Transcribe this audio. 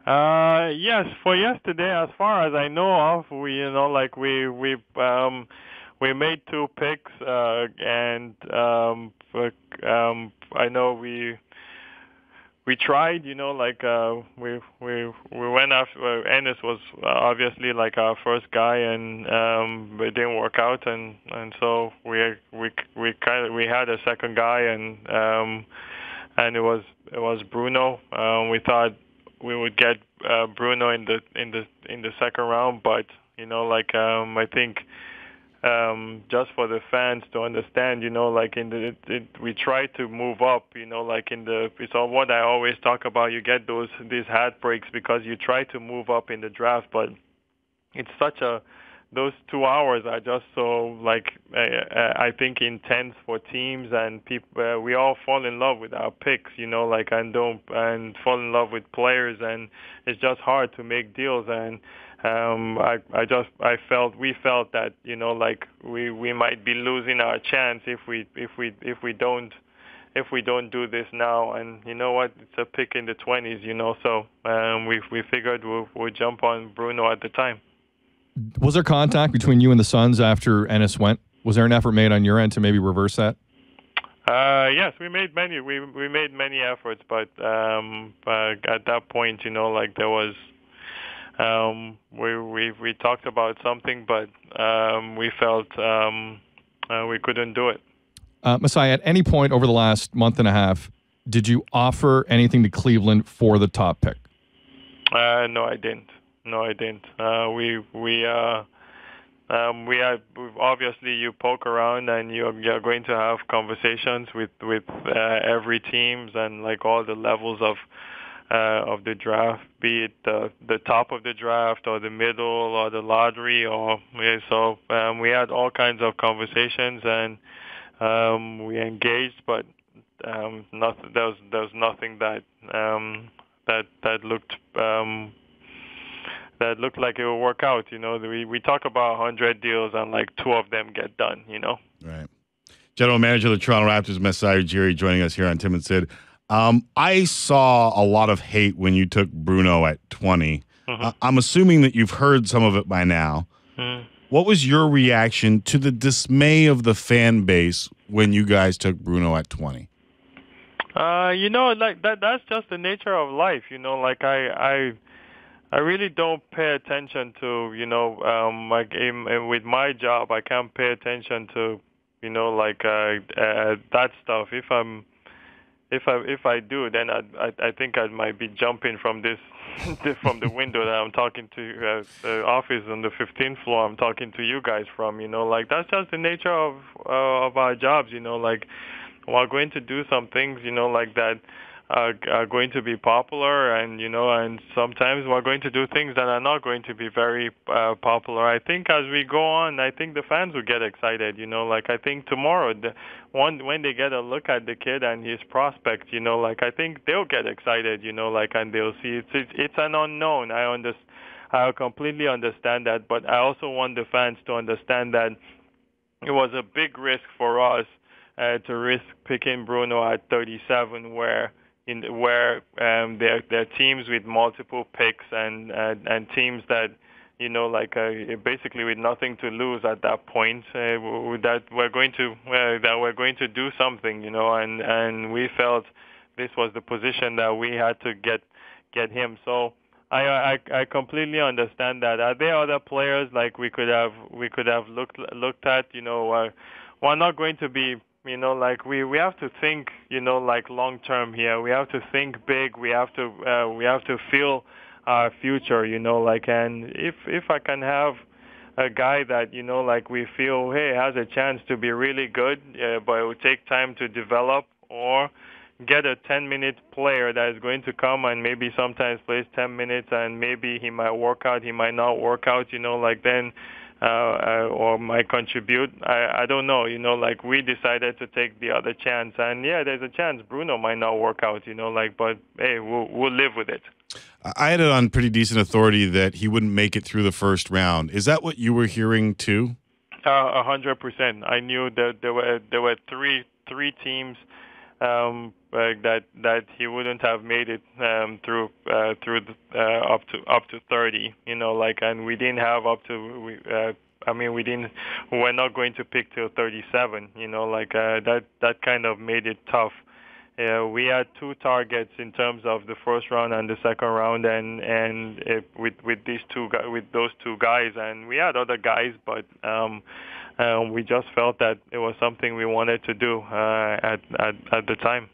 Yes, for yesterday, as far as I know of, we made two picks, and I know we tried, we went after Ennis was obviously like our first guy, and it didn't work out, and so we had a second guy, and it was Bruno. We thought we would get Bruno in the second round, but I think just for the fans to understand, we try to move up, it's all what I always talk about. You get these heartbreaks because you try to move up in the draft, but it's such a those 2 hours are just so I think intense for teams and people. We all fall in love with our picks, and fall in love with players, and it's just hard to make deals. And we felt that we might be losing our chance if we don't do this now. And you know what? It's a pick in the 20s, so we figured we'll jump on Bruno at the time. Was there contact between you and the Suns after Ennis went? Was there an effort made on your end to maybe reverse that? Yes, we made many efforts, but at that point, there was we talked about something, but we felt we couldn't do it. Masai, at any point over the last month and a half, did you offer anything to Cleveland for the top pick? No, I didn't. Obviously you poke around and you're going to have conversations with every teams and like all the levels of the draft, be it the top of the draft or the middle or the lottery, we had all kinds of conversations, and we engaged, but nothing. There was nothing that looked like it would work out. We talk about 100 deals and like 2 of them get done. Right. General Manager of the Toronto Raptors, Masai Ujiri, joining us here on Tim and Sid. I saw a lot of hate when you took Bruno at 20. Mm-hmm. I'm assuming that you've heard some of it by now. Mm. What was your reaction to the dismay of the fan base when you guys took Bruno at 20? That's just the nature of life. I really don't pay attention to, with my job, I can't pay attention to, that stuff. If I do, then I think I might be jumping from from the window that I'm talking to, the office on the 15th floor. I'm talking to you guys from. That's just the nature of our jobs. We're going to do some things, that are going to be popular, and sometimes we're going to do things that are not going to be very popular. I think as we go on, I think the fans will get excited. I think tomorrow, when they get a look at the kid and his prospects, I think they'll get excited. And they'll see it's an unknown. I completely understand that, but I also want the fans to understand that it was a big risk for us to risk picking Bruno at 37, where there are teams with multiple picks and teams that basically with nothing to lose at that point, that we're going to do something, and we felt this was the position that we had to get him. So I completely understand that. Are there other players like we could have looked at? We're not going to be. We have to think, long term here. We have to think big. We have to feel our future, and if I can have a guy that, we feel, hey, has a chance to be really good, but it will take time to develop, or get a 10-minute player that is going to come and maybe sometimes plays 10 minutes and maybe he might work out, he might not work out, then or might contribute. I don't know. We decided to take the other chance, and yeah, there's a chance Bruno might not work out. But hey, we'll live with it. I had it on pretty decent authority that he wouldn't make it through the first round. Is that what you were hearing too? 100%. I knew that there were three teams that he wouldn't have made it through up to 30. And we didn't have up to. We're not going to pick till 37. That kind of made it tough. We had two targets in terms of the first round and the second round, with those two guys, and we had other guys, but we just felt that it was something we wanted to do at the time.